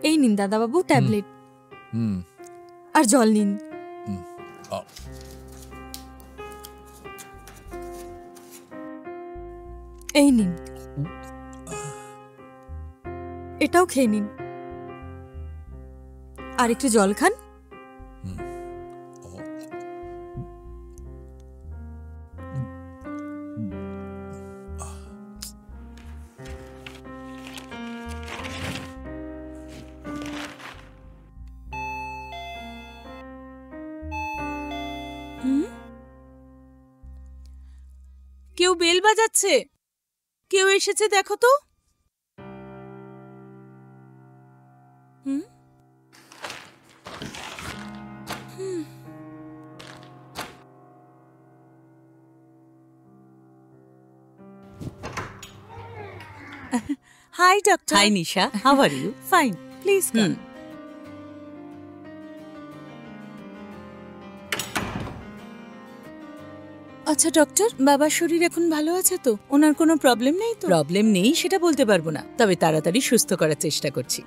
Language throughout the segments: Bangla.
এই নিন দাদাবাবু ট্যাবলেট, আর জল নিন। এই নিন, এটাও খেয়ে নিন, আর একটু জল খান। কেউ বেল বাজাচ্ছে, কেউ এসেছে দেখো তো। Hi, doctor. Hi, Nisha. How are you? Fine. Please come. আচ্ছা ডক্টর, বাবার শরীর এখন ভালো আছে তো? ওনার কোনো প্রবলেম নেই তো? প্রবলেম নেই সেটা বলতে পারবো না, তবে তাড়াতাড়ি সুস্থ করার চেষ্টা করছি।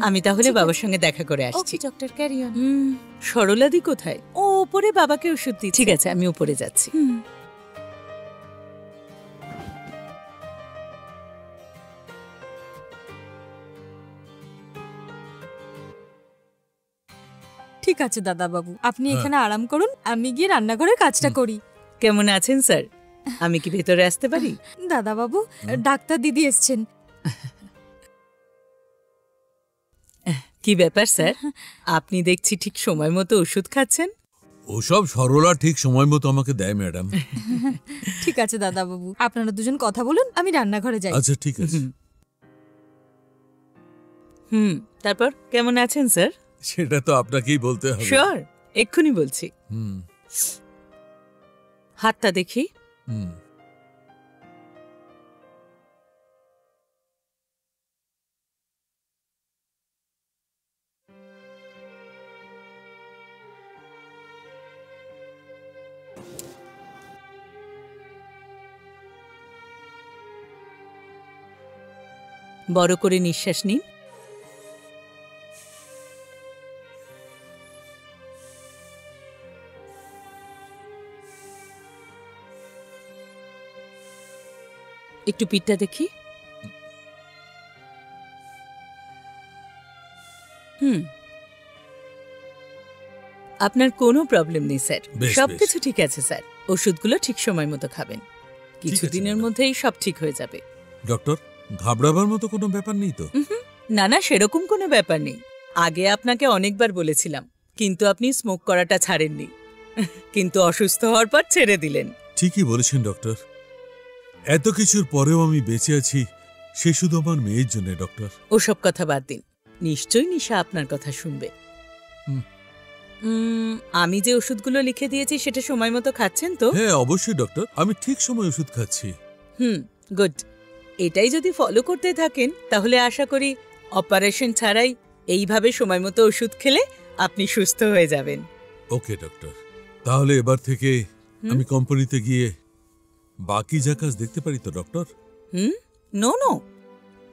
আমি তাহলে বাবার সঙ্গে দেখা করে আসছি। ওকে ডক্টর, ক্যারি অন। সরলাদি কোথায়? ও উপরে বাবাকে ওষুধ দিচ্ছে। ঠিক আছে, আমি উপরে যাচ্ছি। ঠিক আছে দাদাবাবু, আপনি এখানে আরাম করুন, আমি গিয়ে রান্নাঘরের কাজটা করি। কেমন আছেন স্যার? আমি কি ভেতরে আসতে পারি? দাদাবাবু, ডাক্তার দিদি এসছেন। কি ব্যাপার স্যার, আপনি দেখছি ঠিক সময় মতো ওষুধ খাচ্ছেন। ওসব সরলা ঠিক সময় মতো আমাকে দেয় ম্যাডাম। ঠিক আছে দাদাবাবু, আপনারা দুজন কথা বলুন, আমি রান্নাঘরে যাই। আচ্ছা ঠিক আছে। তারপর কেমন আছেন স্যার? সেটা তো আপনাকেই বলতে হবে। শিওর, এক্ষুনি বলছি। হাতটা দেখি। বড় করে নিঃশ্বাস নিন। একটু পিঠটা দেখি। আপনার কোনো প্রবলেম নেই স্যার, সবকিছু ঠিক আছে স্যার। ওষুধগুলো ঠিক সময় মতো খাবেন, কিছুদিনের মধ্যেই সব ঠিক হয়ে যাবে। ডক্টর, ঘাবড়াবার মতো কোনো ব্যাপার নেই তো? না না, সেরকম কোনো ব্যাপার নেই। আগে আপনাকে অনেকবার বলেছিলাম, কিন্তু আপনি স্মোক করাটা ছাড়েননি, কিন্তু অসুস্থ হওয়ার পর ছেড়ে দিলেন। ঠিকই বলেছেন ডক্টর, এত কিছুর পরেও আমি বেঁচে আছি, সে শুধু আমার মেয়ের জন্য। ডক্টর, ওসব কথা বাদ দিন, নিশ্চয়ই নিশা আপনার কথা শুনবে। আমি যে ওষুধগুলো লিখে দিয়েছি সেটা সময় মতো খাচ্ছেন তো? হ্যাঁ অবশ্যই ডক্টর, আমি ঠিক সময় ওষুধ খাচ্ছি। গুড। এটাই যদি ফলো করতে থাকেন তাহলে আশা করি অপারেশন ছাড়াই এইভাবে সময় মতো ওষুধ খেলে আপনি সুস্থ হয়ে যাবেন। ওকে ডক্টর, তাহলে এবার থেকে আমি কোম্পানিতে গিয়ে বাকি যা কাজ দেখতে পারি তো ডক্টর? নো নো,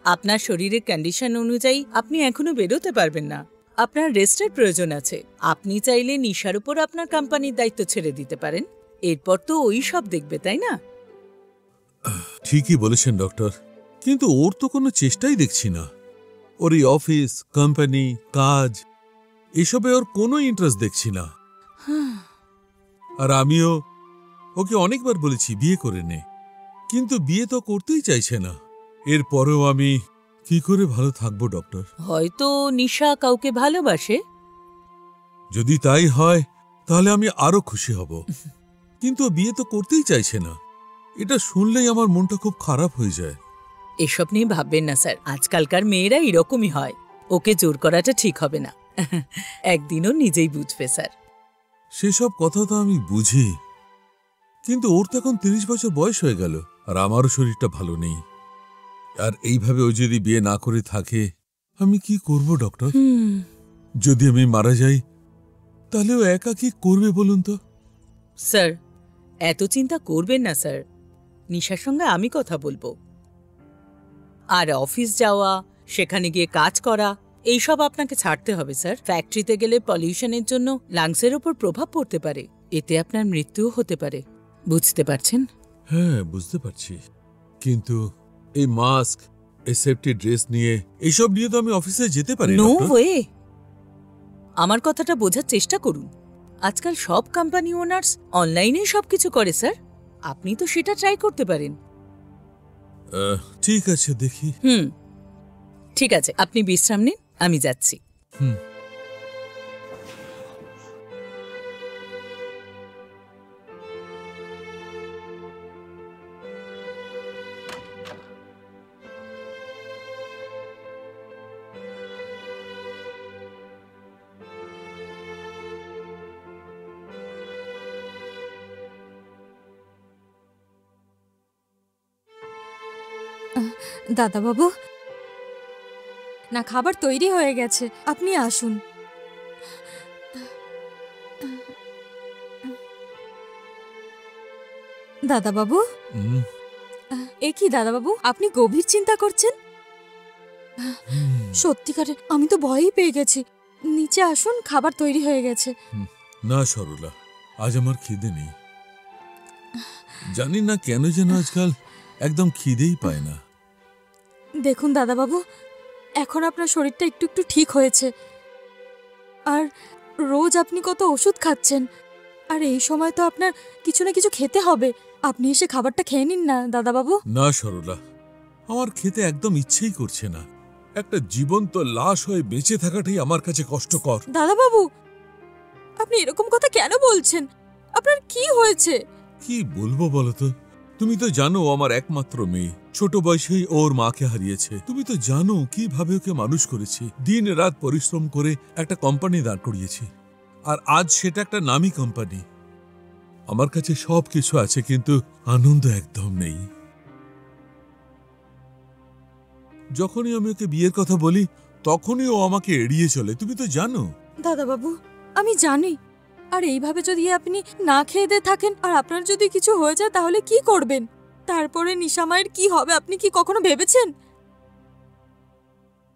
আপনার শরীরের কন্ডিশন অনুযায়ী আপনি এখনো বেরোতে পারবেন না, আপনার রেস্টের প্রয়োজন আছে। আপনি চাইলে নিশার উপর আপনার কোম্পানির দায়িত্ব ছেড়ে দিতে পারেন, এরপর তো ওই সব দেখবে, তাই না? ঠিকই বলেছেন ডক্টর, কিন্তু ওর তো কোনো চেষ্টাই দেখছি না। ওর এই অফিস, কোম্পানি, কাজ, এসবে ওর কোনো ইন্টারেস্ট দেখছি না। আর আমিও ওকে অনেকবার বলেছি বিয়ে করে নে, কিন্তু বিয়ে তো করতেই চাইছে না। এরপরেও আমি কি করে ভালো থাকবো ডক্টর? হয়তো নিশা কাউকে ভালোবাসে। যদি তাই হয় তাহলে আমি আরো খুশি হব, কিন্তু বিয়ে তো করতেই চাইছে না। এটা শুনলেই আমার মনটা খুব খারাপ হয়ে যায়। এসব নিয়ে ভাববেন না স্যার, আজকালকার মেয়েরা এরকমই হয়। ওকে জোর করাটা ঠিক হবে না, একদিনও নিজেই বুঝবে স্যার। সেসব কথা তো আমি বুঝি, কিন্তু ওর তো এখন ৩০ বছর বয়স হয়ে গেল, আর আমারও শরীরটা ভালো নেই। আর এইভাবে ও যদি বিয়ে না করে থাকে, আমি কি করব ডক্টর? যদি আমি মারা যাই তাহলে ও একা কি করবে বলুন তো? স্যার, এত চিন্তা করবেন না স্যার, নিশার সঙ্গে আমি কথা বলবো। আর অফিস যাওয়া, সেখানে গিয়ে কাজ করা, এইসব আপনাকে ছাড়তে হবে স্যার। ফ্যাক্টরিতে গেলে পলিউশনের জন্য লাংসের ওপর প্রভাব পড়তে পারে, এতে আপনার মৃত্যুও হতে পারে। বুঝতে পারছেন? হ্যাঁ, বুঝতে পারছি, কিন্তু এই মাস্ক, এই সেফটি ড্রেস নিয়ে, এইসব নিয়ে তো আমি অফিসে যেতে পারি না। নো ওয়ে, আমার কথাটা বোঝার চেষ্টা করুন। আজকাল সব কোম্পানি ওনার্স অনলাইনে সবকিছু করে স্যার, আপনি তো সেটা ট্রাই করতে পারেন। ঠিক আছে, দেখি। ঠিক আছে, আপনি বিশ্রাম নিন, আমি যাচ্ছি। দাদাবাবু, না খাবার তৈরি হয়ে গেছে, আপনি আসুন। দাদাবাবু, এ কি দাদাবাবু, আপনি গভীর চিন্তা করছেন? সত্যিকারে আমি তো ভয়ই পেয়ে গেছি। নিচে আসুন, খাবার তৈরি হয়ে গেছে। না সরলা, আজ আমার খিদে নেই। জানি না কেন যেন আজকাল একদম খিদেই পায় না। দেখুন দাদাবাবু, এখন আপনার শরীরটা একটু একটু ঠিক হয়েছে, আর রোজ আপনি কত ওষুধ খাচ্ছেন, আর এই সময় তো আপনার কিছু না কিছু খেতে হবে। আপনি এসে খাবারটা খেয়ে নিন না দাদাবাবু। না সরলা, আমার খেতে একদম ইচ্ছেই করছে না। একটা জীবন্ত লাশ হয়ে বেঁচে থাকাটাই আমার কাছে কষ্টকর। দাদাবাবু, আপনি এরকম কথা কেন বলছেন? আপনার কি হয়েছে? কি বলবো বলো তো? তুমি তো জানো ও আমার একমাত্র মেয়ে, ছোট বয়সেই ওর মাকে হারিয়েছে। তুমি তো জানো কিভাবে ওকে মানুষ করেছি, দিন রাত পরিশ্রম করে একটা কোম্পানি দাঁড় করিয়েছি, আর আজ সেটা একটা নামী কোম্পানি। আমার কাছে সবকিছু আছে, কিন্তু আনন্দ একদম নেই। যখনই আমি ওকে বিয়ের কথা বলি, তখনই ও আমাকে এড়িয়ে চলে। তুমি তো জানো। দাদাবাবু, আমি জানি, আর এইভাবে যদি আপনি না খেয়ে দিয়ে থাকেন আর আপনার যদি কিছু হয়ে যায় তাহলে কি করবেন? তারপরে নিশামায়ের কি হবে আপনি কি কখনো ভেবেছেন?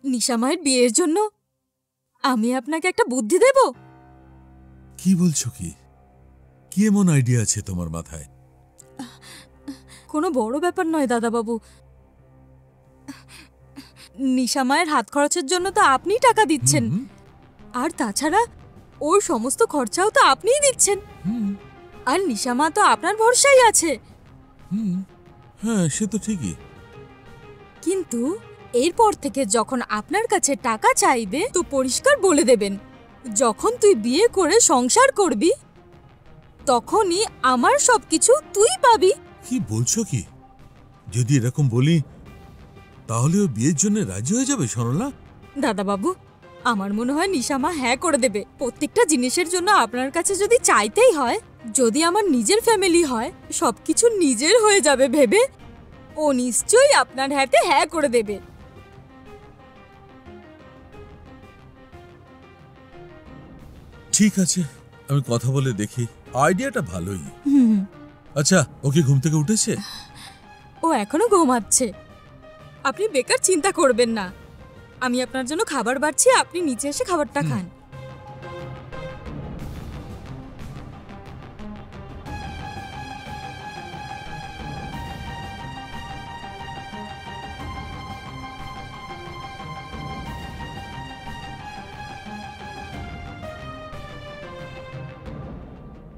নিশামায়ের বিয়ের জন্য আমি আপনাকে একটা বুদ্ধি দেব। কি বলছো? কি কি এমন আইডিয়া আছে তোমার মাথায়? কোনো বড় ব্যাপার নয় দাদাবাবু। নিশামায়ের হাত খরচের জন্য তো আপনিই টাকা দিচ্ছেন, আর তাছাড়া ওর সমস্ত খরচাও তো আপনিই দিচ্ছেন, আর নিশামা তো আপনার ভরসায় আছে। হ্যাঁ, সে তো ঠিকই, কিন্তু এরপর থেকে যখন আপনার কাছে টাকা চাইবে তো পরিষ্কার বলে দেবেন, যখন তুই বিয়ে করে সংসার করবি তখনই আমার সবকিছু তুই পাবি। কি বলছো? কি যদি এরকম বলি তাহলে ও বিয়ের জন্য রাজি হয়ে যাবে সরলা? দাদাবাবু, আমার মনে হয় নিশামা হ্যাঁ করে দেবে। প্রত্যেকটা জিনিসের জন্য আপনার কাছে যদি চাইতেই হয়, যদি আমার নিজের ফ্যামিলি হয়, সবকিছু নিজের হয়ে যাবে ভেবে ও নিশ্চয়ই আপনার হ্যাঁতে হ্যাঁ করে দেবে। ঠিক আছে, আমি কথা বলে দেখি। আইডিয়াটা ভালোই। আচ্ছা, ওকে ঘুম থেকে উঠেছে? ও এখনো ঘুমাচ্ছে। আপনি বেকার চিন্তা করবেন না, আমি আপনার জন্য খাবার বাড়ছি, আপনি নিচে এসে খাবারটা খান।